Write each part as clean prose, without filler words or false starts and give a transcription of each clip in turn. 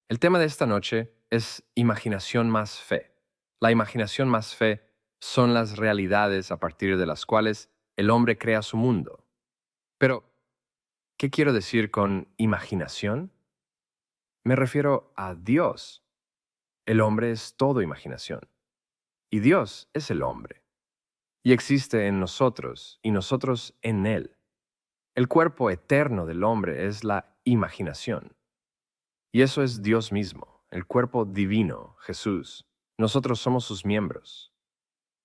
El tema de esta noche es imaginación más fe. La imaginación más fe son las realidades a partir de las cuales el hombre crea su mundo. Pero, ¿qué quiero decir con imaginación? Me refiero a Dios. El hombre es todo imaginación. Y Dios es el hombre. Y existe en nosotros y nosotros en Él. El cuerpo eterno del hombre es la imaginación. Y eso es Dios mismo, el cuerpo divino, Jesús. Nosotros somos sus miembros.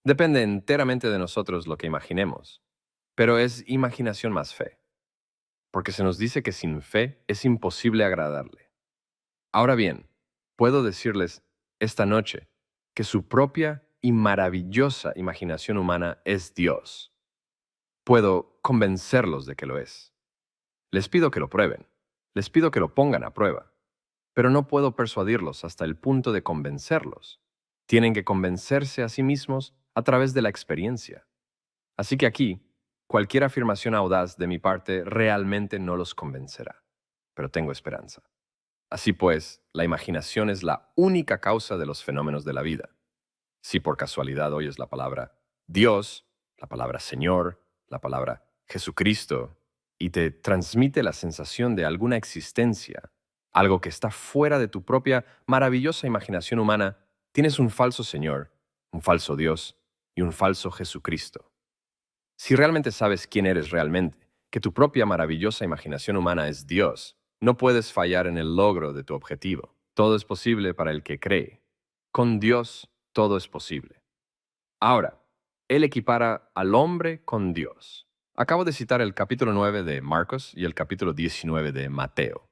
Depende enteramente de nosotros lo que imaginemos, pero es imaginación más fe, porque se nos dice que sin fe es imposible agradarle. Ahora bien, puedo decirles esta noche que su propia y maravillosa imaginación humana es Dios. Puedo convencerlos de que lo es. Les pido que lo prueben. Les pido que lo pongan a prueba. Pero no puedo persuadirlos hasta el punto de convencerlos. Tienen que convencerse a sí mismos a través de la experiencia. Así que aquí, cualquier afirmación audaz de mi parte realmente no los convencerá. Pero tengo esperanza. Así pues, la imaginación es la única causa de los fenómenos de la vida. Si por casualidad oyes la palabra Dios, la palabra Señor, la palabra Jesucristo, y te transmite la sensación de alguna existencia, algo que está fuera de tu propia maravillosa imaginación humana, tienes un falso Señor, un falso Dios y un falso Jesucristo. Si realmente sabes quién eres realmente, que tu propia maravillosa imaginación humana es Dios, no puedes fallar en el logro de tu objetivo. Todo es posible para el que cree. Con Dios todo es posible. Ahora, Él equipara al hombre con Dios. Acabo de citar el capítulo 9 de Marcos y el capítulo 19 de Mateo.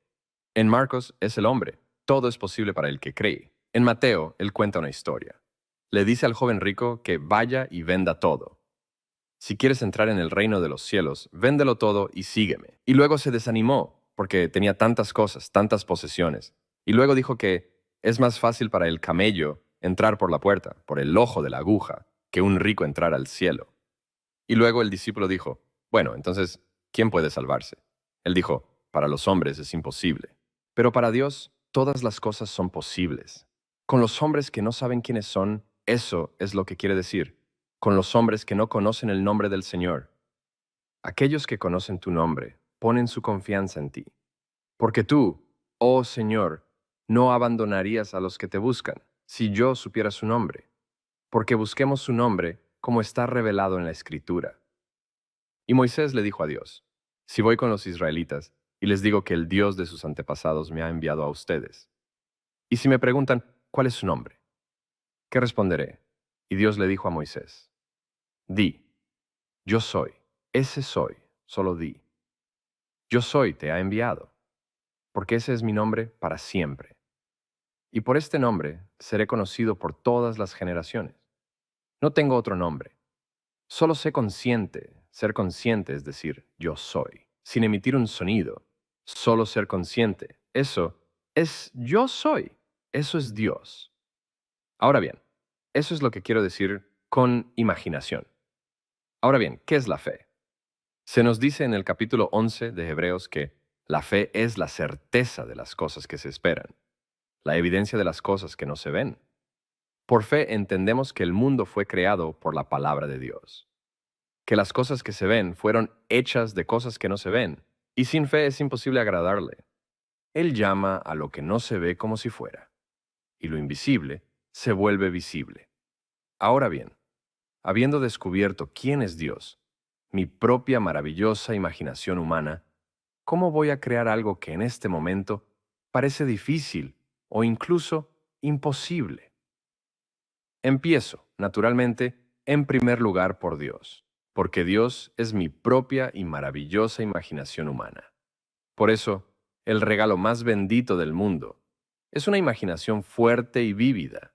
En Marcos es el hombre. Todo es posible para el que cree. En Mateo, él cuenta una historia. Le dice al joven rico que vaya y venda todo. Si quieres entrar en el reino de los cielos, véndelo todo y sígueme. Y luego se desanimó porque tenía tantas cosas, tantas posesiones. Y luego dijo que es más fácil para el camello entrar por la puerta, por el ojo de la aguja, que un rico entrar al cielo. Y luego el discípulo dijo, bueno, entonces, ¿quién puede salvarse? Él dijo, para los hombres es imposible. Pero para Dios todas las cosas son posibles. Con los hombres que no saben quiénes son, eso es lo que quiere decir. Con los hombres que no conocen el nombre del Señor. Aquellos que conocen tu nombre ponen su confianza en ti. Porque tú, oh Señor, no abandonarías a los que te buscan, si yo supiera su nombre. Porque busquemos su nombre como está revelado en la Escritura. Y Moisés le dijo a Dios, si voy con los israelitas y les digo que el Dios de sus antepasados me ha enviado a ustedes, y si me preguntan, ¿cuál es su nombre? ¿Qué responderé? Y Dios le dijo a Moisés, di, yo soy, ese soy, solo di. Yo soy te ha enviado, porque ese es mi nombre para siempre. Y por este nombre seré conocido por todas las generaciones. No tengo otro nombre. Solo sé consciente, ser consciente es decir, yo soy, sin emitir un sonido. Solo ser consciente. Eso es yo soy. Eso es Dios. Ahora bien, eso es lo que quiero decir con imaginación. Ahora bien, ¿qué es la fe? Se nos dice en el capítulo 11 de Hebreos que la fe es la certeza de las cosas que se esperan, la evidencia de las cosas que no se ven. Por fe entendemos que el mundo fue creado por la palabra de Dios, que las cosas que se ven fueron hechas de cosas que no se ven, y sin fe es imposible agradarle. Él llama a lo que no se ve como si fuera, y lo invisible se vuelve visible. Ahora bien, habiendo descubierto quién es Dios, mi propia maravillosa imaginación humana, ¿cómo voy a crear algo que en este momento parece difícil o incluso imposible? Empiezo, naturalmente, en primer lugar por Dios, porque Dios es mi propia y maravillosa imaginación humana. Por eso, el regalo más bendito del mundo es una imaginación fuerte y vívida,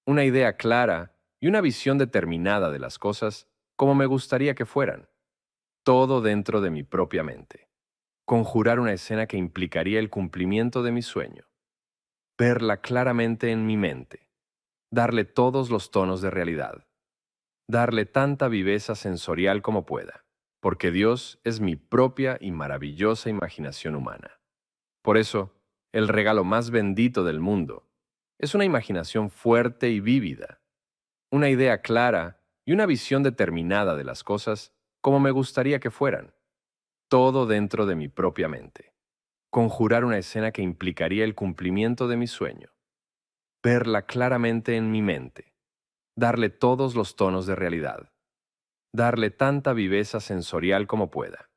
una idea clara y una visión determinada de las cosas como me gustaría que fueran, todo dentro de mi propia mente. Conjurar una escena que implicaría el cumplimiento de mi sueño, verla claramente en mi mente, darle todos los tonos de realidad, darle tanta viveza sensorial como pueda, porque Dios es mi propia y maravillosa imaginación humana. Por eso, el regalo más bendito del mundo, es una imaginación fuerte y vívida, una idea clara y una visión determinada de las cosas como me gustaría que fueran, todo dentro de mi propia mente. Conjurar una escena que implicaría el cumplimiento de mi sueño, verla claramente en mi mente, darle todos los tonos de realidad, darle tanta viveza sensorial como pueda.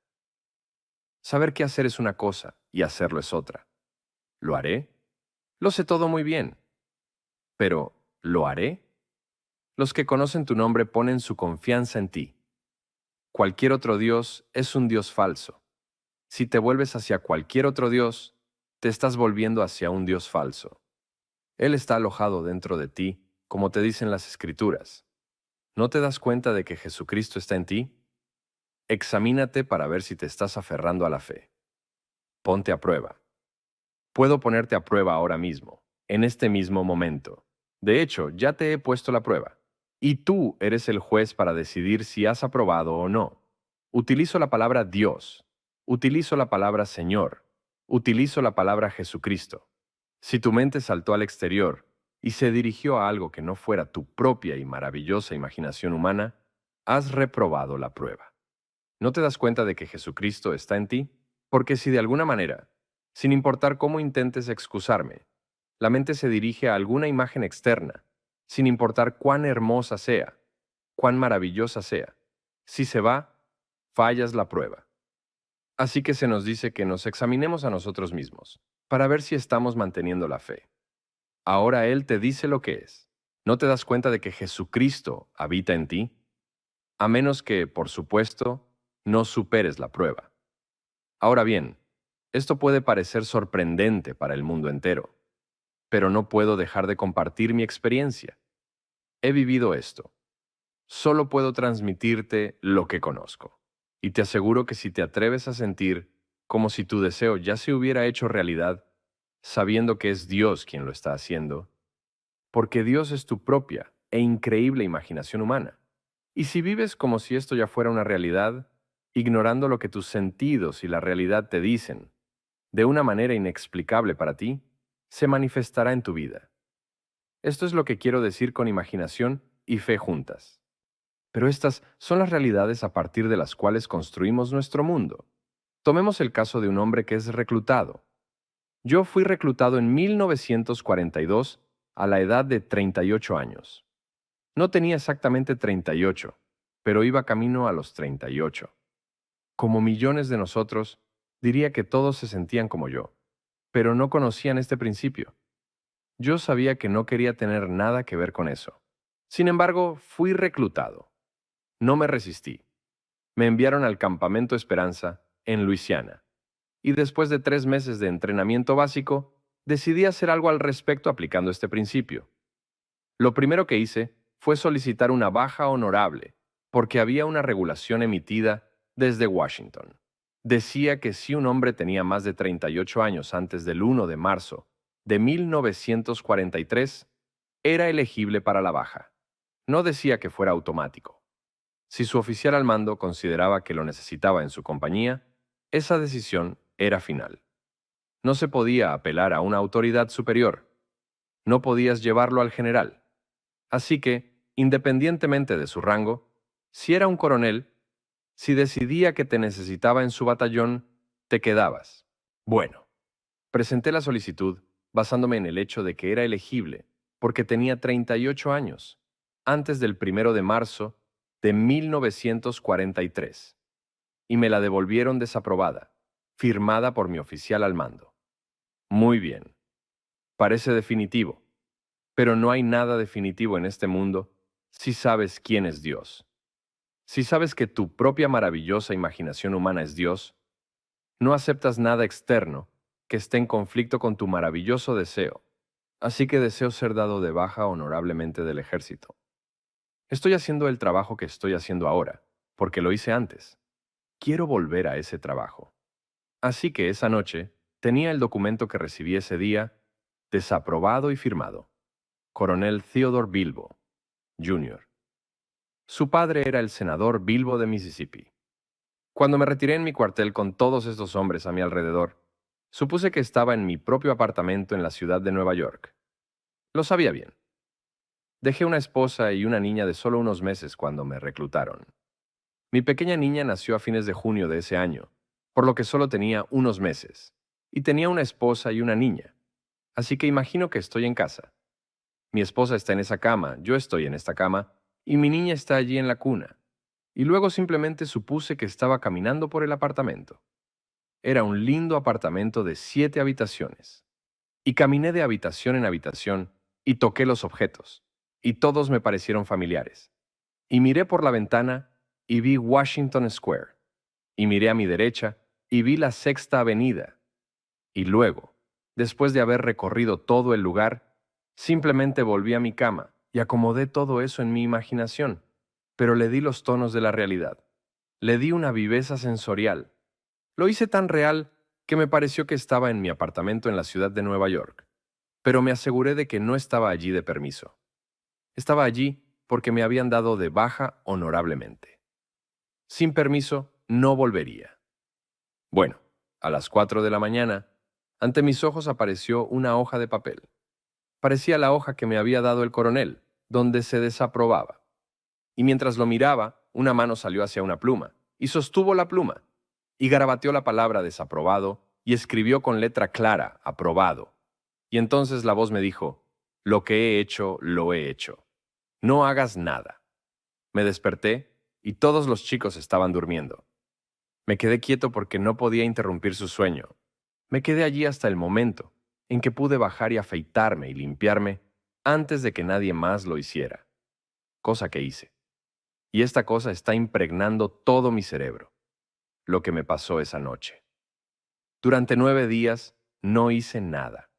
Saber qué hacer es una cosa y hacerlo es otra. ¿Lo haré? Lo sé todo muy bien, pero ¿lo haré? Los que conocen tu nombre ponen su confianza en ti. Cualquier otro Dios es un Dios falso. Si te vuelves hacia cualquier otro Dios, te estás volviendo hacia un Dios falso. Él está alojado dentro de ti, como te dicen las Escrituras. ¿No te das cuenta de que Jesucristo está en ti? Examínate para ver si te estás aferrando a la fe. Ponte a prueba. Puedo ponerte a prueba ahora mismo, en este mismo momento. De hecho, ya te he puesto la prueba. Y tú eres el juez para decidir si has aprobado o no. Utilizo la palabra Dios. Utilizo la palabra Señor. Utilizo la palabra Jesucristo. Si tu mente saltó al exterior y se dirigió a algo que no fuera tu propia y maravillosa imaginación humana, has reprobado la prueba. ¿No te das cuenta de que Jesucristo está en ti? Porque si de alguna manera, sin importar cómo intentes excusarme, la mente se dirige a alguna imagen externa, sin importar cuán hermosa sea, cuán maravillosa sea, si se va, fallas la prueba. Así que se nos dice que nos examinemos a nosotros mismos, para ver si estamos manteniendo la fe. Ahora Él te dice lo que es. ¿No te das cuenta de que Jesucristo habita en ti? A menos que, por supuesto, no superes la prueba. Ahora bien, esto puede parecer sorprendente para el mundo entero, pero no puedo dejar de compartir mi experiencia. He vivido esto. Solo puedo transmitirte lo que conozco. Y te aseguro que si te atreves a sentir como si tu deseo ya se hubiera hecho realidad, sabiendo que es Dios quien lo está haciendo, porque Dios es tu propia e increíble imaginación humana. Y si vives como si esto ya fuera una realidad, ignorando lo que tus sentidos y la realidad te dicen, de una manera inexplicable para ti, se manifestará en tu vida. Esto es lo que quiero decir con imaginación y fe juntas. Pero estas son las realidades a partir de las cuales construimos nuestro mundo. Tomemos el caso de un hombre que es reclutado. Yo fui reclutado en 1942 a la edad de 38 años. No tenía exactamente 38, pero iba camino a los 38. Como millones de nosotros, diría que todos se sentían como yo, pero no conocían este principio. Yo sabía que no quería tener nada que ver con eso. Sin embargo, fui reclutado. No me resistí. Me enviaron al Campamento Esperanza, en Luisiana. Y después de 3 meses de entrenamiento básico, decidí hacer algo al respecto aplicando este principio. Lo primero que hice fue solicitar una baja honorable, porque había una regulación emitida desde Washington. Decía que si un hombre tenía más de 38 años antes del 1 de marzo de 1943, era elegible para la baja. No decía que fuera automático. Si su oficial al mando consideraba que lo necesitaba en su compañía, esa decisión era final. No se podía apelar a una autoridad superior. No podías llevarlo al general. Así que, independientemente de su rango, si era un coronel, si decidía que te necesitaba en su batallón, te quedabas. Bueno, presenté la solicitud basándome en el hecho de que era elegible porque tenía 38 años, antes del 1 de marzo de 1943, y me la devolvieron desaprobada, firmada por mi oficial al mando. Muy bien, parece definitivo, pero no hay nada definitivo en este mundo si sabes quién es Dios. Si sabes que tu propia maravillosa imaginación humana es Dios, no aceptas nada externo que esté en conflicto con tu maravilloso deseo. Así que deseo ser dado de baja honorablemente del ejército. Estoy haciendo el trabajo que estoy haciendo ahora, porque lo hice antes. Quiero volver a ese trabajo. Así que esa noche tenía el documento que recibí ese día, desaprobado y firmado. Coronel Theodore Bilbo, Jr. Su padre era el senador Bilbo de Mississippi. Cuando me retiré en mi cuartel con todos estos hombres a mi alrededor, Supuse que estaba en mi propio apartamento en la ciudad de Nueva York. Lo sabía bien. Dejé una esposa y una niña de solo unos meses cuando me reclutaron. Mi pequeña niña nació a fines de junio de ese año, por lo que solo tenía unos meses. Y tenía una esposa y una niña. Así que imagino que estoy en casa. Mi esposa está en esa cama, yo estoy en esta cama, y mi niña está allí en la cuna. Y luego simplemente supuse que estaba caminando por el apartamento. Era un lindo apartamento de 7 habitaciones. Y caminé de habitación en habitación y toqué los objetos. Y todos me parecieron familiares. Y miré por la ventana y vi Washington Square. Y miré a mi derecha y vi la Sexta Avenida. Y luego, después de haber recorrido todo el lugar, simplemente volví a mi cama y acomodé todo eso en mi imaginación, pero le di los tonos de la realidad. Le di una viveza sensorial. Lo hice tan real que me pareció que estaba en mi apartamento en la ciudad de Nueva York, pero me aseguré de que no estaba allí de permiso. Estaba allí porque me habían dado de baja honorablemente. Sin permiso, no volvería. Bueno, a las 4 de la mañana, ante mis ojos apareció una hoja de papel. Parecía la hoja que me había dado el coronel, donde se desaprobaba. Y mientras lo miraba, una mano salió hacia una pluma, y sostuvo la pluma, y garabateó la palabra desaprobado, y escribió con letra clara, aprobado. Y entonces la voz me dijo, lo que he hecho, lo he hecho. No hagas nada. Me desperté, y todos los chicos estaban durmiendo. Me quedé quieto porque no podía interrumpir su sueño. Me quedé allí hasta el momento en que pude bajar y afeitarme y limpiarme antes de que nadie más lo hiciera, cosa que hice. Y esta cosa está impregnando todo mi cerebro, lo que me pasó esa noche. Durante 9 días no hice nada.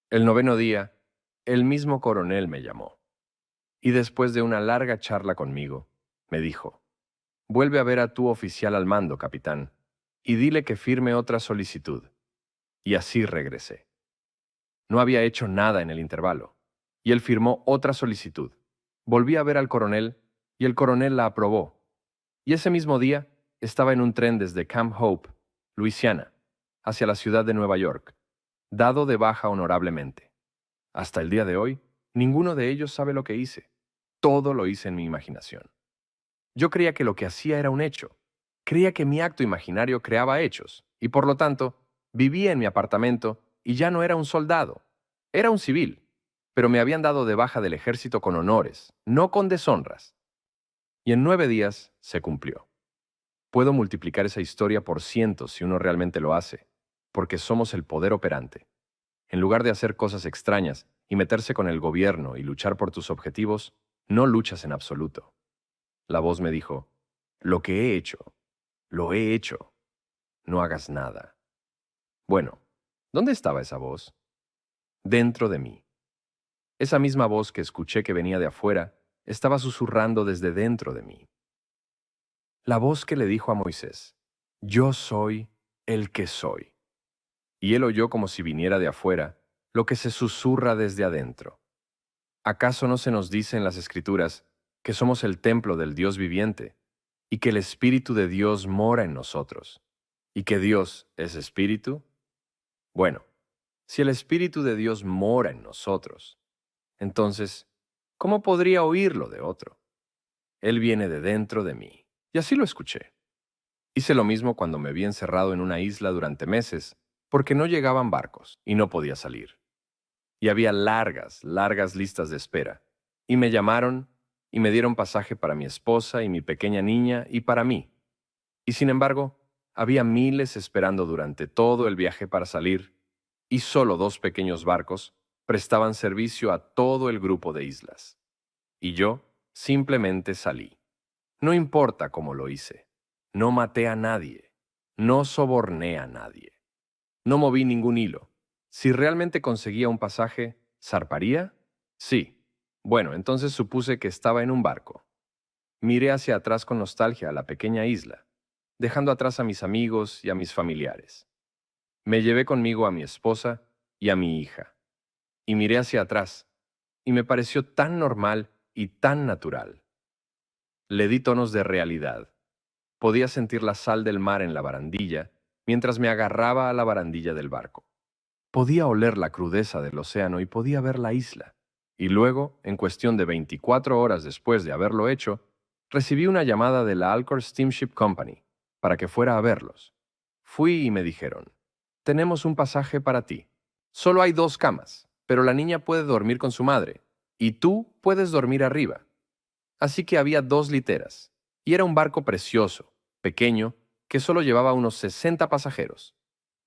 El noveno día, el mismo coronel me llamó, y después de una larga charla conmigo, me dijo, vuelve a ver a tu oficial al mando, capitán, y dile que firme otra solicitud. Y así regresé. No había hecho nada en el intervalo, y él firmó otra solicitud. Volví a ver al coronel, y el coronel la aprobó. Y ese mismo día estaba en un tren desde Camp Hope, Luisiana, hacia la ciudad de Nueva York, dado de baja honorablemente. Hasta el día de hoy, ninguno de ellos sabe lo que hice. Todo lo hice en mi imaginación. Yo creía que lo que hacía era un hecho. Creía que mi acto imaginario creaba hechos, y por lo tanto, vivía en mi apartamento y ya no era un soldado. Era un civil, pero me habían dado de baja del ejército con honores, no con deshonras. Y en 9 días se cumplió. Puedo multiplicar esa historia por cientos si uno realmente lo hace, porque somos el poder operante. En lugar de hacer cosas extrañas y meterse con el gobierno y luchar por tus objetivos, no luchas en absoluto. La voz me dijo, lo que he hecho, lo he hecho. No hagas nada. Bueno, ¿dónde estaba esa voz? Dentro de mí. Esa misma voz que escuché que venía de afuera estaba susurrando desde dentro de mí. La voz que le dijo a Moisés, yo soy el que soy. Y él oyó como si viniera de afuera lo que se susurra desde adentro. ¿Acaso no se nos dice en las Escrituras que somos el templo del Dios viviente y que el Espíritu de Dios mora en nosotros y que Dios es Espíritu? Bueno, si el Espíritu de Dios mora en nosotros, entonces, ¿cómo podría oírlo de otro? Él viene de dentro de mí. Y así lo escuché. Hice lo mismo cuando me vi encerrado en una isla durante meses porque no llegaban barcos y no podía salir. Y había largas, largas listas de espera. Y me llamaron y me dieron pasaje para mi esposa y mi pequeña niña y para mí. Y sin embargo, había miles esperando durante todo el viaje para salir, y solo 2 pequeños barcos prestaban servicio a todo el grupo de islas. Y yo simplemente salí. No importa cómo lo hice. No maté a nadie. No soborné a nadie. No moví ningún hilo. Si realmente conseguía un pasaje, ¿zarparía? Sí. Bueno, entonces supuse que estaba en un barco. Miré hacia atrás con nostalgia a la pequeña isla, dejando atrás a mis amigos y a mis familiares. Me llevé conmigo a mi esposa y a mi hija. Y miré hacia atrás, y me pareció tan normal y tan natural. Le di tonos de realidad. Podía sentir la sal del mar en la barandilla mientras me agarraba a la barandilla del barco. Podía oler la crudeza del océano y podía ver la isla. Y luego, en cuestión de 24 horas después de haberlo hecho, recibí una llamada de la Alcor Steamship Company para que fuera a verlos. Fui y me dijeron, tenemos un pasaje para ti. Solo hay 2 camas, pero la niña puede dormir con su madre, y tú puedes dormir arriba. Así que había 2 literas, y era un barco precioso, pequeño, que solo llevaba unos 60 pasajeros.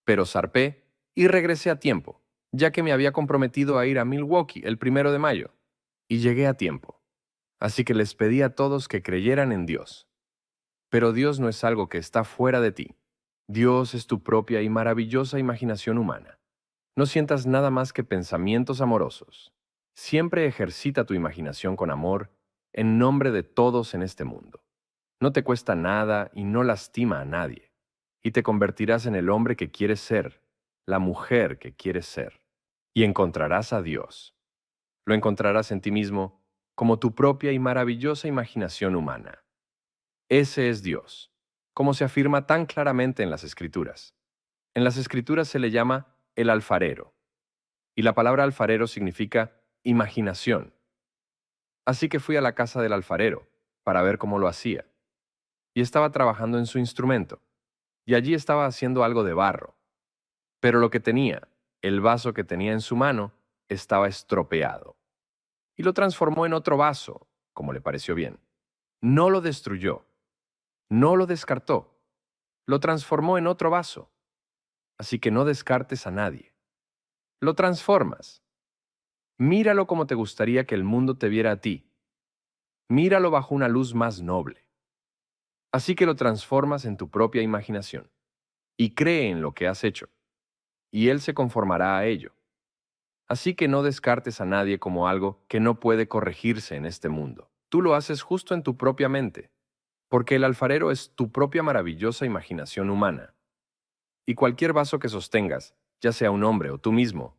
Pero zarpé y regresé a tiempo, ya que me había comprometido a ir a Milwaukee el 1 de mayo, y llegué a tiempo. Así que les pedí a todos que creyeran en Dios. Pero Dios no es algo que está fuera de ti. Dios es tu propia y maravillosa imaginación humana. No sientas nada más que pensamientos amorosos. Siempre ejercita tu imaginación con amor en nombre de todos en este mundo. No te cuesta nada y no lastima a nadie. Y te convertirás en el hombre que quieres ser, la mujer que quieres ser. Y encontrarás a Dios. Lo encontrarás en ti mismo como tu propia y maravillosa imaginación humana. Ese es Dios, como se afirma tan claramente en las Escrituras. En las Escrituras se le llama el alfarero, y la palabra alfarero significa imaginación. Así que fui a la casa del alfarero para ver cómo lo hacía, y estaba trabajando en su instrumento, y allí estaba haciendo algo de barro. Pero lo que tenía, el vaso que tenía en su mano, estaba estropeado, y lo transformó en otro vaso, como le pareció bien. No lo destruyó, no lo descartó, lo transformó en otro vaso. Así que no descartes a nadie. Lo transformas. Míralo como te gustaría que el mundo te viera a ti. Míralo bajo una luz más noble. Así que lo transformas en tu propia imaginación. Y cree en lo que has hecho. Y Él se conformará a ello. Así que no descartes a nadie como algo que no puede corregirse en este mundo. Tú lo haces justo en tu propia mente, porque el alfarero es tu propia maravillosa imaginación humana. Y cualquier vaso que sostengas, ya sea un hombre o tú mismo,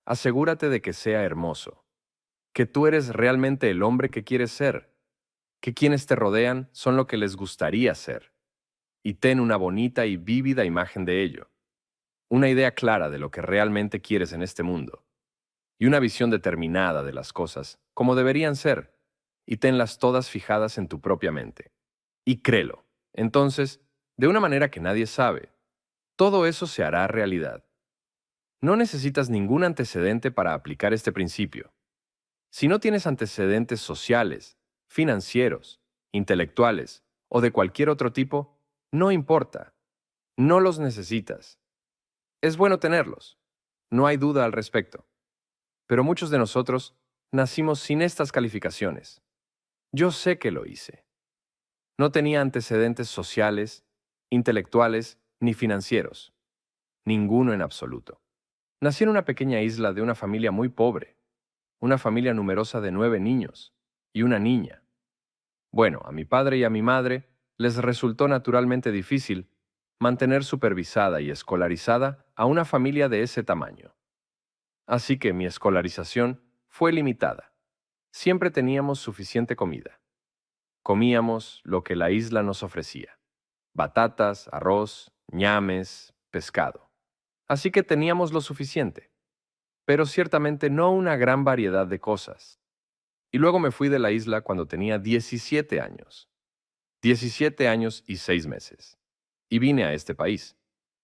asegúrate de que sea hermoso, que tú eres realmente el hombre que quieres ser, que quienes te rodean son lo que les gustaría ser, y ten una bonita y vívida imagen de ello, una idea clara de lo que realmente quieres en este mundo, y una visión determinada de las cosas, como deberían ser, y tenlas todas fijadas en tu propia mente. Y créelo. Entonces, de una manera que nadie sabe, todo eso se hará realidad. No necesitas ningún antecedente para aplicar este principio. Si no tienes antecedentes sociales, financieros, intelectuales o de cualquier otro tipo, no importa. No los necesitas. Es bueno tenerlos. No hay duda al respecto. Pero muchos de nosotros nacimos sin estas calificaciones. Yo sé que lo hice. No tenía antecedentes sociales, intelectuales ni financieros. Ninguno en absoluto. Nací en una pequeña isla de una familia muy pobre, una familia numerosa de 9 niños y una niña. Bueno, a mi padre y a mi madre les resultó naturalmente difícil mantener supervisada y escolarizada a una familia de ese tamaño. Así que mi escolarización fue limitada. Siempre teníamos suficiente comida. Comíamos lo que la isla nos ofrecía: batatas, arroz, ñames, pescado. Así que teníamos lo suficiente, pero ciertamente no una gran variedad de cosas. Y luego me fui de la isla cuando tenía 17 años. 17 años y 6 meses. Y vine a este país,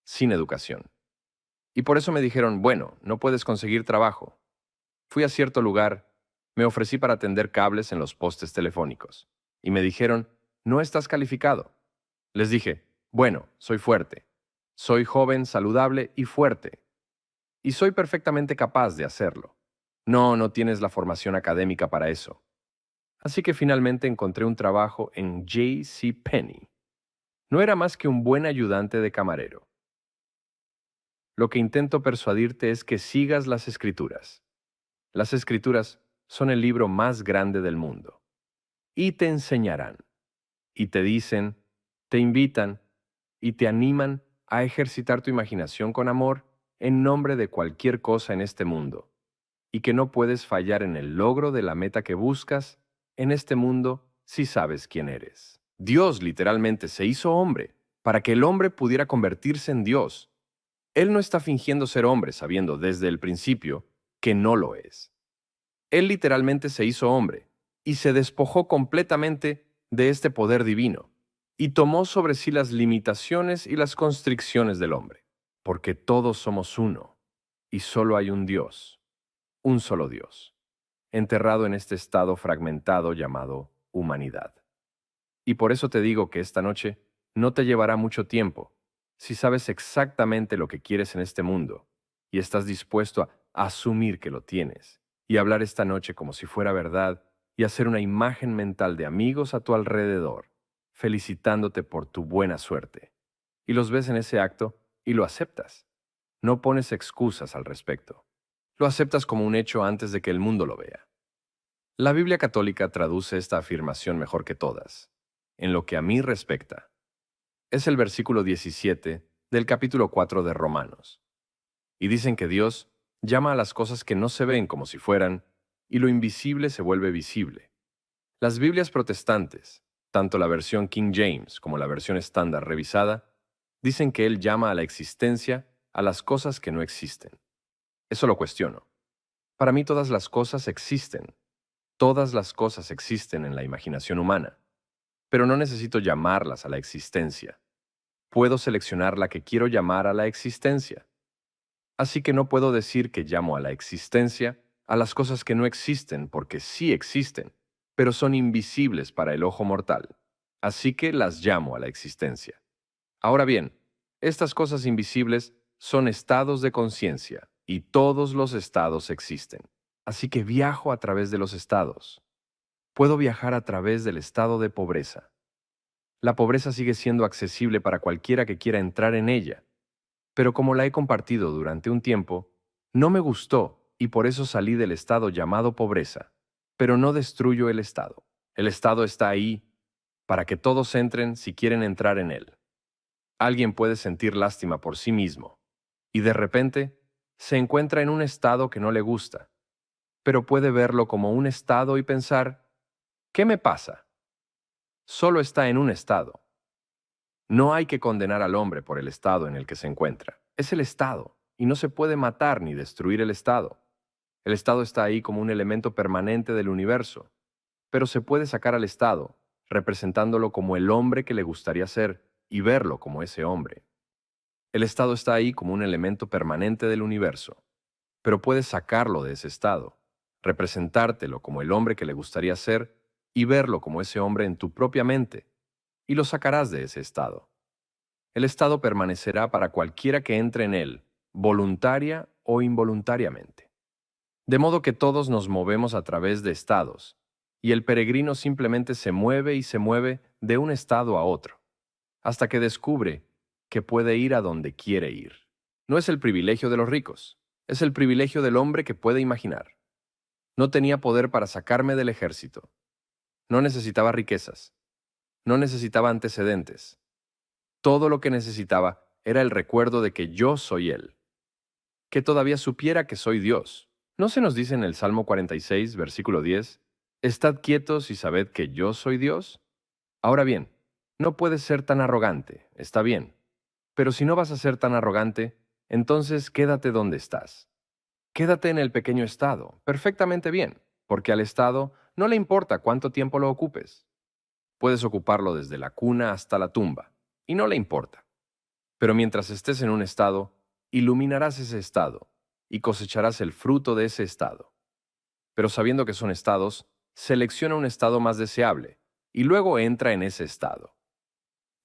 sin educación. Y por eso me dijeron, bueno, no puedes conseguir trabajo. Fui a cierto lugar, me ofrecí para tender cables en los postes telefónicos. Y me dijeron, no estás calificado. Les dije, bueno, soy fuerte. Soy joven, saludable y fuerte. Y soy perfectamente capaz de hacerlo. No, no tienes la formación académica para eso. Así que finalmente encontré un trabajo en J.C. Penney. No era más que un buen ayudante de camarero. Lo que intento persuadirte es que sigas las Escrituras. Las Escrituras son el libro más grande del mundo. Y te enseñarán, y te dicen, te invitan y te animan a ejercitar tu imaginación con amor en nombre de cualquier cosa en este mundo, y que no puedes fallar en el logro de la meta que buscas en este mundo si sabes quién eres. Dios literalmente se hizo hombre para que el hombre pudiera convertirse en Dios. Él no está fingiendo ser hombre, sabiendo desde el principio que no lo es. Él literalmente se hizo hombre y se despojó completamente de este poder divino y tomó sobre sí las limitaciones y las constricciones del hombre, porque todos somos uno y solo hay un Dios, un solo Dios, enterrado en este estado fragmentado llamado humanidad. Y por eso te digo que esta noche no te llevará mucho tiempo si sabes exactamente lo que quieres en este mundo y estás dispuesto a asumir que lo tienes y hablar esta noche como si fuera verdad y hacer una imagen mental de amigos a tu alrededor, felicitándote por tu buena suerte. Y los ves en ese acto y lo aceptas. No pones excusas al respecto. Lo aceptas como un hecho antes de que el mundo lo vea. La Biblia católica traduce esta afirmación mejor que todas. En lo que a mí respecta, es el versículo 17 del capítulo 4 de Romanos. Y dicen que Dios llama a las cosas que no se ven como si fueran, y lo invisible se vuelve visible. Las Biblias protestantes, tanto la versión King James como la versión estándar revisada, dicen que Él llama a la existencia a las cosas que no existen. Eso lo cuestiono. Para mí todas las cosas existen. Todas las cosas existen en la imaginación humana, pero no necesito llamarlas a la existencia. Puedo seleccionar la que quiero llamar a la existencia. Así que no puedo decir que llamo a la existencia a las cosas que no existen porque sí existen, pero son invisibles para el ojo mortal. Así que las llamo a la existencia. Ahora bien, estas cosas invisibles son estados de conciencia y todos los estados existen. Así que viajo a través de los estados. Puedo viajar a través del estado de pobreza. La pobreza sigue siendo accesible para cualquiera que quiera entrar en ella, pero como la he compartido durante un tiempo, no me gustó y por eso salí del estado llamado pobreza, pero no destruyo el estado. El estado está ahí para que todos entren si quieren entrar en él. Alguien puede sentir lástima por sí mismo y de repente se encuentra en un estado que no le gusta, pero puede verlo como un estado y pensar, ¿qué me pasa? Solo está en un estado. No hay que condenar al hombre por el estado en el que se encuentra. Es el estado, y no se puede matar ni destruir el estado. El estado está ahí como un elemento permanente del universo, pero se puede sacar al estado, representándolo como el hombre que le gustaría ser, y verlo como ese hombre. El estado está ahí como un elemento permanente del universo, pero puedes sacarlo de ese estado, representártelo como el hombre que le gustaría ser, y verlo como ese hombre en tu propia mente, y lo sacarás de ese estado. El estado permanecerá para cualquiera que entre en él, voluntaria o involuntariamente. De modo que todos nos movemos a través de estados, y el peregrino simplemente se mueve y se mueve de un estado a otro, hasta que descubre que puede ir a donde quiere ir. No es el privilegio de los ricos, es el privilegio del hombre que puede imaginar. No tenía poder para sacarme del ejército. No necesitaba riquezas. No necesitaba antecedentes. Todo lo que necesitaba era el recuerdo de que yo soy Él, que todavía supiera que soy Dios. ¿No se nos dice en el Salmo 46, versículo 10, «Estad quietos y sabed que yo soy Dios»? Ahora bien, no puedes ser tan arrogante, está bien, pero si no vas a ser tan arrogante, entonces quédate donde estás. Quédate en el pequeño estado, perfectamente bien, porque al estado no le importa cuánto tiempo lo ocupes. Puedes ocuparlo desde la cuna hasta la tumba, y no le importa. Pero mientras estés en un estado, iluminarás ese estado y cosecharás el fruto de ese estado. Pero sabiendo que son estados, selecciona un estado más deseable y luego entra en ese estado.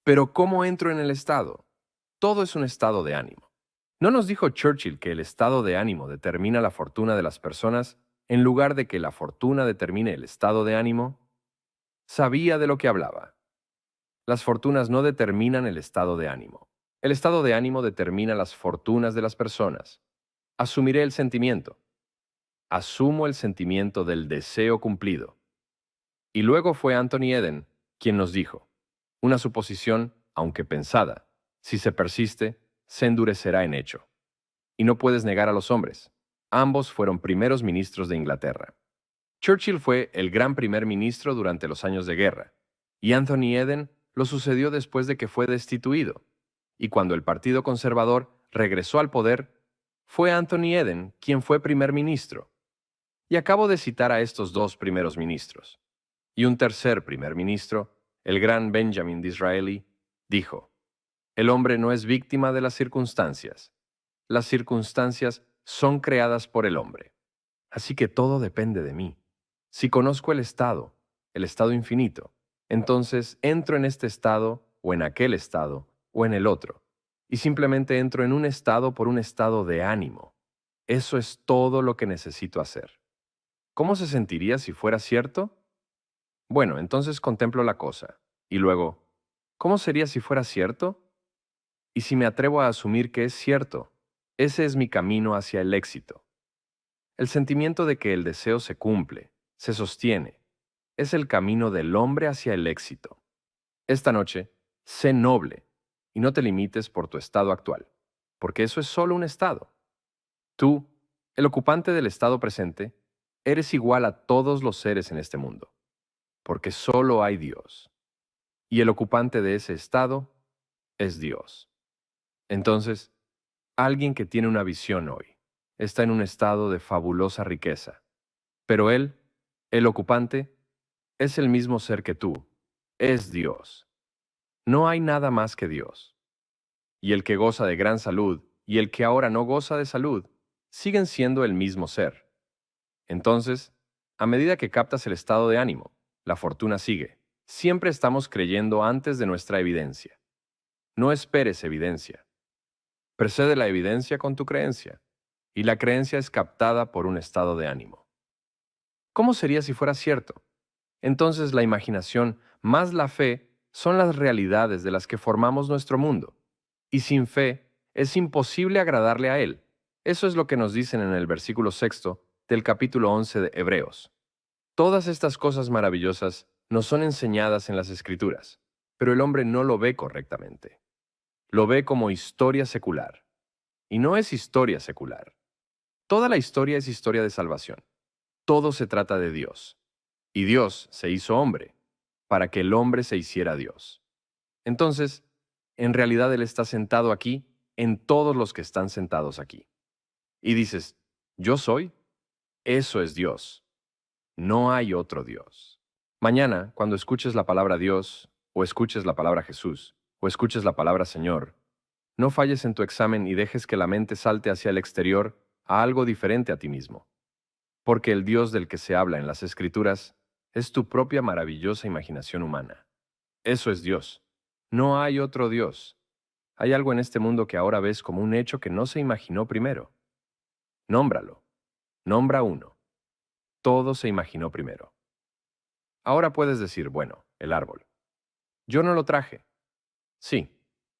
Pero ¿cómo entro en el estado? Todo es un estado de ánimo. ¿No nos dijo Churchill que el estado de ánimo determina la fortuna de las personas en lugar de que la fortuna determine el estado de ánimo? Sabía de lo que hablaba. Las fortunas no determinan el estado de ánimo. El estado de ánimo determina las fortunas de las personas. Asumiré el sentimiento. Asumo el sentimiento del deseo cumplido. Y luego fue Anthony Eden quien nos dijo, una suposición, aunque pensada, si se persiste, se endurecerá en hecho. Y no puedes negar a los hombres. Ambos fueron primeros ministros de Inglaterra. Churchill fue el gran primer ministro durante los años de guerra, y Anthony Eden lo sucedió después de que fue destituido. Y cuando el Partido Conservador regresó al poder, fue Anthony Eden quien fue primer ministro. Y acabo de citar a estos dos primeros ministros. Y un tercer primer ministro, el gran Benjamin Disraeli, dijo: el hombre no es víctima de las circunstancias. Las circunstancias son creadas por el hombre. Así que todo depende de mí. Si conozco el estado infinito, entonces entro en este estado, o en aquel estado, o en el otro, y simplemente entro en un estado por un estado de ánimo. Eso es todo lo que necesito hacer. ¿Cómo se sentiría si fuera cierto? Bueno, entonces contemplo la cosa. Y luego, ¿cómo sería si fuera cierto? Y si me atrevo a asumir que es cierto, ese es mi camino hacia el éxito. El sentimiento de que el deseo se cumple, se sostiene, es el camino del hombre hacia el éxito. Esta noche, sé noble y no te limites por tu estado actual, porque eso es solo un estado. Tú, el ocupante del estado presente, eres igual a todos los seres en este mundo, porque solo hay Dios. Y el ocupante de ese estado es Dios. Entonces, alguien que tiene una visión hoy está en un estado de fabulosa riqueza, pero él, el ocupante, es el mismo ser que tú, es Dios. No hay nada más que Dios. Y el que goza de gran salud y el que ahora no goza de salud siguen siendo el mismo ser. Entonces, a medida que captas el estado de ánimo, la fortuna sigue. Siempre estamos creyendo antes de nuestra evidencia. No esperes evidencia. Precede la evidencia con tu creencia, y la creencia es captada por un estado de ánimo. ¿Cómo sería si fuera cierto? Entonces la imaginación más la fe son las realidades de las que formamos nuestro mundo, y sin fe es imposible agradarle a Él. Eso es lo que nos dicen en el versículo 6 del capítulo 11 de Hebreos. Todas estas cosas maravillosas nos son enseñadas en las Escrituras, pero el hombre no lo ve correctamente. Lo ve como historia secular. Y no es historia secular. Toda la historia es historia de salvación. Todo se trata de Dios. Y Dios se hizo hombre, para que el hombre se hiciera Dios. Entonces, en realidad Él está sentado aquí en todos los que están sentados aquí. Y dices, ¿yo soy? Eso es Dios. No hay otro Dios. Mañana, cuando escuches la palabra Dios, o escuches la palabra Jesús, o escuches la palabra Señor, no falles en tu examen y dejes que la mente salte hacia el exterior a algo diferente a ti mismo. Porque el Dios del que se habla en las Escrituras es tu propia maravillosa imaginación humana. Eso es Dios. No hay otro Dios. Hay algo en este mundo que ahora ves como un hecho que no se imaginó primero. Nómbralo. Nombra uno. Todo se imaginó primero. Ahora puedes decir, bueno, el árbol. Yo no lo traje. Sí,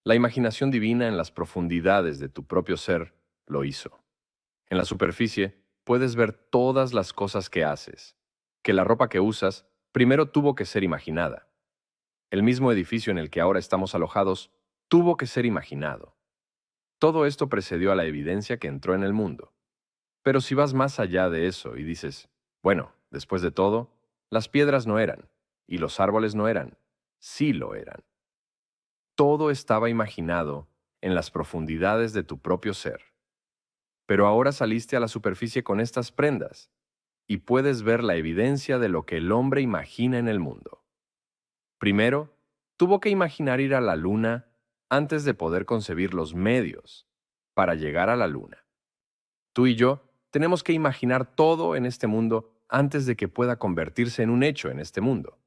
la imaginación divina en las profundidades de tu propio ser lo hizo. En la superficie puedes ver todas las cosas que haces, que la ropa que usas primero tuvo que ser imaginada. El mismo edificio en el que ahora estamos alojados tuvo que ser imaginado. Todo esto precedió a la evidencia que entró en el mundo. Pero si vas más allá de eso y dices, bueno, después de todo, las piedras no eran, y los árboles no eran, sí lo eran. Todo estaba imaginado en las profundidades de tu propio ser. Pero ahora saliste a la superficie con estas prendas, y puedes ver la evidencia de lo que el hombre imagina en el mundo. Primero, tuvo que imaginar ir a la luna antes de poder concebir los medios para llegar a la luna. Tú y yo tenemos que imaginar todo en este mundo antes de que pueda convertirse en un hecho en este mundo.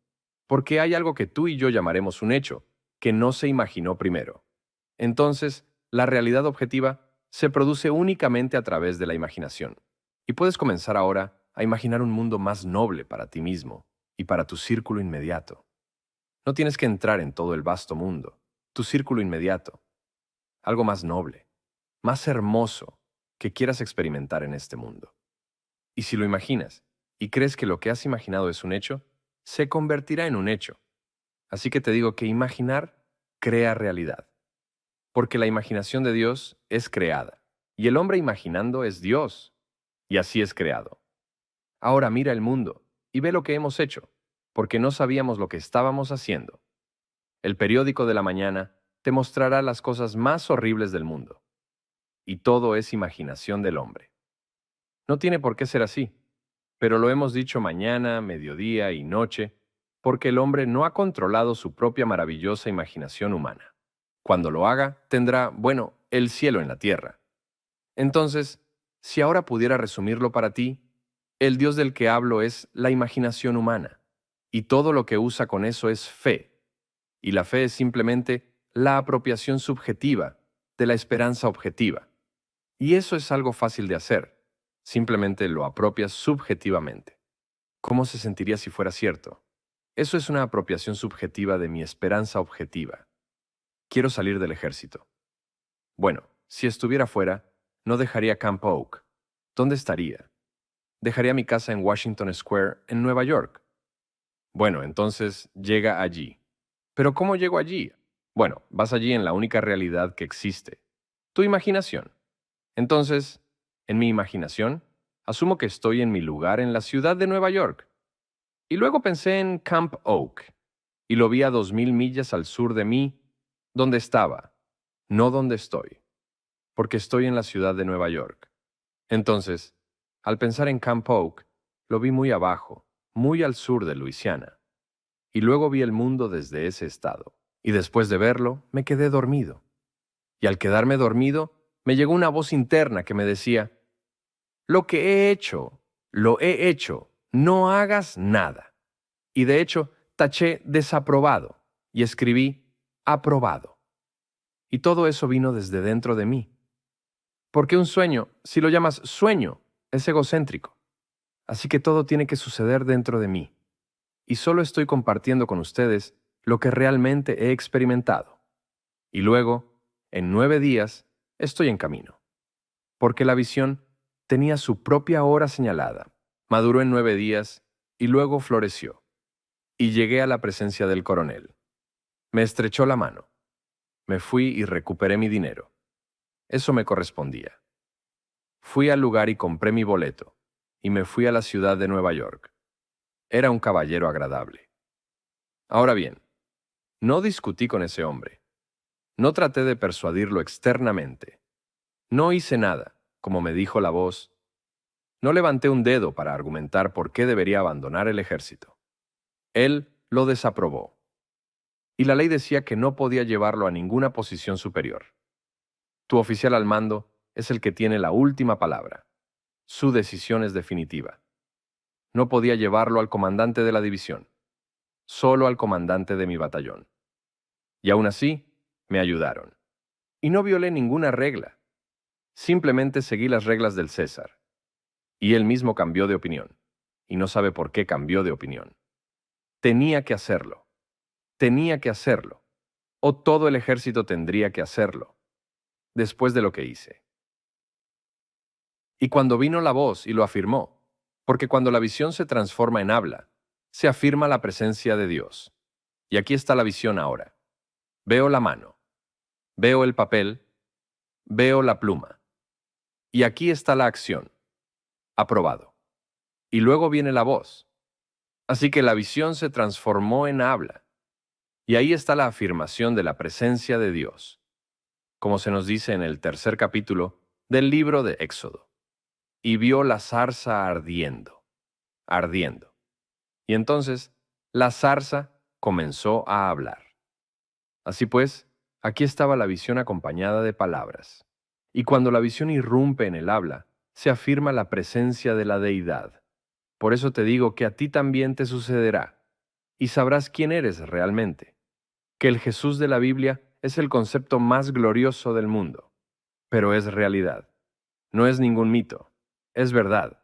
Porque hay algo que tú y yo llamaremos un hecho, que no se imaginó primero. Entonces, la realidad objetiva se produce únicamente a través de la imaginación. Y puedes comenzar ahora a imaginar un mundo más noble para ti mismo y para tu círculo inmediato. No tienes que entrar en todo el vasto mundo, tu círculo inmediato. Algo más noble, más hermoso que quieras experimentar en este mundo. Y si lo imaginas y crees que lo que has imaginado es un hecho, se convertirá en un hecho. Así que te digo que imaginar crea realidad. Porque la imaginación de Dios es creada, y el hombre imaginando es Dios, y así es creado. Ahora mira el mundo y ve lo que hemos hecho, porque no sabíamos lo que estábamos haciendo. El periódico de la mañana te mostrará las cosas más horribles del mundo. Y todo es imaginación del hombre. No tiene por qué ser así, pero lo hemos dicho mañana, mediodía y noche, porque el hombre no ha controlado su propia maravillosa imaginación humana. Cuando lo haga, tendrá, bueno, el cielo en la tierra. Entonces, si ahora pudiera resumirlo para ti, el Dios del que hablo es la imaginación humana, y todo lo que usa con eso es fe, y la fe es simplemente la apropiación subjetiva de la esperanza objetiva. Y eso es algo fácil de hacer, simplemente lo apropias subjetivamente. ¿Cómo se sentiría si fuera cierto? Eso es una apropiación subjetiva de mi esperanza objetiva. Quiero salir del ejército. Bueno, si estuviera fuera, no dejaría Camp Oak. ¿Dónde estaría? Dejaría mi casa en Washington Square, en Nueva York. Bueno, entonces llega allí. ¿Pero cómo llego allí? Bueno, vas allí en la única realidad que existe, tu imaginación. Entonces, en mi imaginación, asumo que estoy en mi lugar en la ciudad de Nueva York. Y luego pensé en Camp Oak, y lo vi a 2000 millas al sur de mí, donde estaba, no donde estoy, porque estoy en la ciudad de Nueva York. Entonces, al pensar en Camp Oak, lo vi muy abajo, muy al sur de Luisiana, y luego vi el mundo desde ese estado. Y después de verlo, me quedé dormido. Y al quedarme dormido, me llegó una voz interna que me decía, lo que he hecho, lo he hecho, no hagas nada. Y de hecho, taché desaprobado y escribí aprobado. Y todo eso vino desde dentro de mí. Porque un sueño, si lo llamas sueño, es egocéntrico. Así que todo tiene que suceder dentro de mí. Y solo estoy compartiendo con ustedes lo que realmente he experimentado. Y luego, en 9 días, estoy en camino. Porque la visión tenía su propia hora señalada. Maduró en 9 días y luego floreció. Y llegué a la presencia del coronel. Me estrechó la mano. Me fui y recuperé mi dinero. Eso me correspondía. Fui al lugar y compré mi boleto. Y me fui a la ciudad de Nueva York. Era un caballero agradable. Ahora bien, no discutí con ese hombre. No traté de persuadirlo externamente. No hice nada, como me dijo la voz. No levanté un dedo para argumentar por qué debería abandonar el ejército. Él lo desaprobó. Y la ley decía que no podía llevarlo a ninguna posición superior. Tu oficial al mando es el que tiene la última palabra. Su decisión es definitiva. No podía llevarlo al comandante de la división, solo al comandante de mi batallón. Y aún así, me ayudaron. Y no violé ninguna regla. Simplemente seguí las reglas del César. Y él mismo cambió de opinión. Y no sabe por qué cambió de opinión. Tenía que hacerlo. Tenía que hacerlo. O todo el ejército tendría que hacerlo. Después de lo que hice. Y cuando vino la voz y lo afirmó, porque cuando la visión se transforma en habla, se afirma la presencia de Dios. Y aquí está la visión ahora. Veo la mano. Veo el papel. Veo la pluma. Y aquí está la acción. Aprobado. Y luego viene la voz. Así que la visión se transformó en habla. Y ahí está la afirmación de la presencia de Dios, como se nos dice en el tercer capítulo del libro de Éxodo. Y vio la zarza ardiendo, ardiendo. Y entonces la zarza comenzó a hablar. Así pues, aquí estaba la visión acompañada de palabras. Y cuando la visión irrumpe en el habla, se afirma la presencia de la deidad. Por eso te digo que a ti también te sucederá, y sabrás quién eres realmente, que el Jesús de la Biblia es el concepto más glorioso del mundo, pero es realidad. No es ningún mito, es verdad.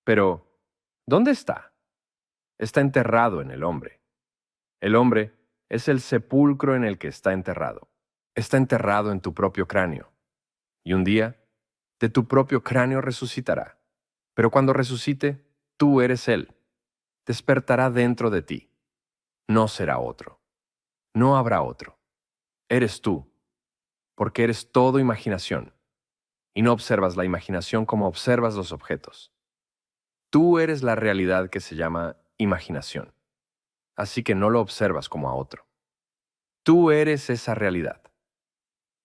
Pero, ¿dónde está? Está enterrado en el hombre. El hombre es el sepulcro en el que está enterrado. Está enterrado en tu propio cráneo. Y un día, de tu propio cráneo resucitará. Pero cuando resucite, tú eres Él. Despertará dentro de ti. No será otro. No habrá otro. Eres tú, porque eres todo imaginación. Y no observas la imaginación como observas los objetos. Tú eres la realidad que se llama imaginación. Así que no lo observas como a otro. Tú eres esa realidad,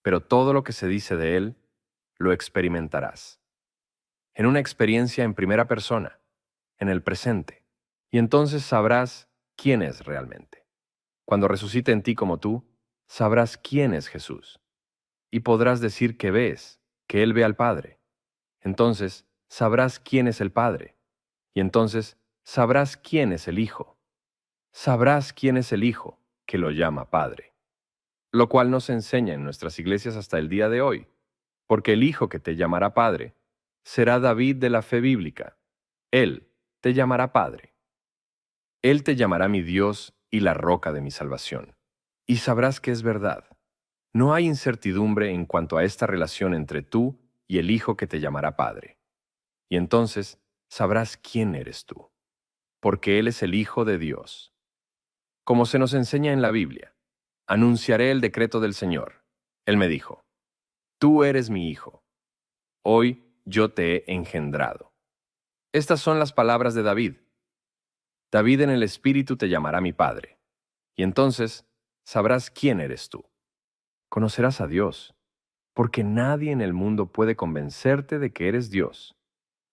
pero todo lo que se dice de Él lo experimentarás. En una experiencia en primera persona, en el presente. Y entonces sabrás quién es realmente. Cuando resucite en ti como tú, sabrás quién es Jesús. Y podrás decir que ves, que Él ve al Padre. Entonces sabrás quién es el Padre. Y entonces sabrás quién es el Hijo. Sabrás quién es el Hijo, que lo llama Padre. Lo cual nos enseña en nuestras iglesias hasta el día de hoy. Porque el Hijo que te llamará Padre será David de la fe bíblica. Él te llamará Padre. Él te llamará mi Dios y la roca de mi salvación. Y sabrás que es verdad. No hay incertidumbre en cuanto a esta relación entre tú y el Hijo que te llamará Padre. Y entonces sabrás quién eres tú, porque Él es el Hijo de Dios. Como se nos enseña en la Biblia, anunciaré el decreto del Señor. Él me dijo, tú eres mi Hijo. Hoy yo te he engendrado. Estas son las palabras de David. David en el Espíritu te llamará mi Padre. Y entonces sabrás quién eres tú. Conocerás a Dios, porque nadie en el mundo puede convencerte de que eres Dios.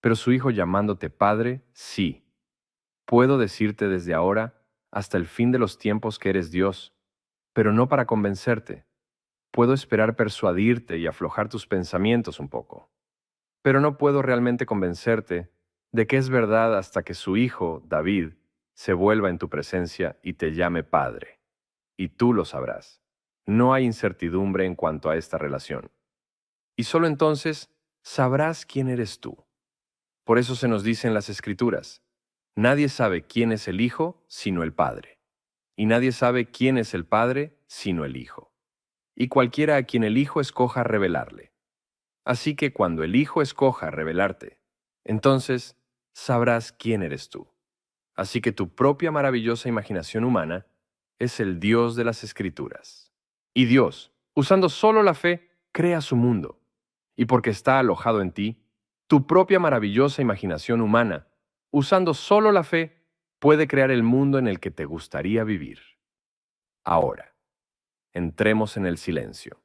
Pero su Hijo llamándote Padre, sí. Puedo decirte desde ahora hasta el fin de los tiempos que eres Dios, pero no para convencerte. Puedo esperar persuadirte y aflojar tus pensamientos un poco. Pero no puedo realmente convencerte de que es verdad hasta que su Hijo, David, se vuelva en tu presencia y te llame Padre. Y tú lo sabrás. No hay incertidumbre en cuanto a esta relación. Y solo entonces sabrás quién eres tú. Por eso se nos dice en las Escrituras, nadie sabe quién es el Hijo sino el Padre. Y nadie sabe quién es el Padre sino el Hijo. Y cualquiera a quien el Hijo escoja revelarle. Así que cuando el Hijo escoja revelarte, entonces sabrás quién eres tú. Así que tu propia maravillosa imaginación humana es el Dios de las Escrituras. Y Dios, usando solo la fe, crea su mundo. Y porque está alojado en ti, tu propia maravillosa imaginación humana, usando solo la fe, puede crear el mundo en el que te gustaría vivir. Ahora, entremos en el silencio.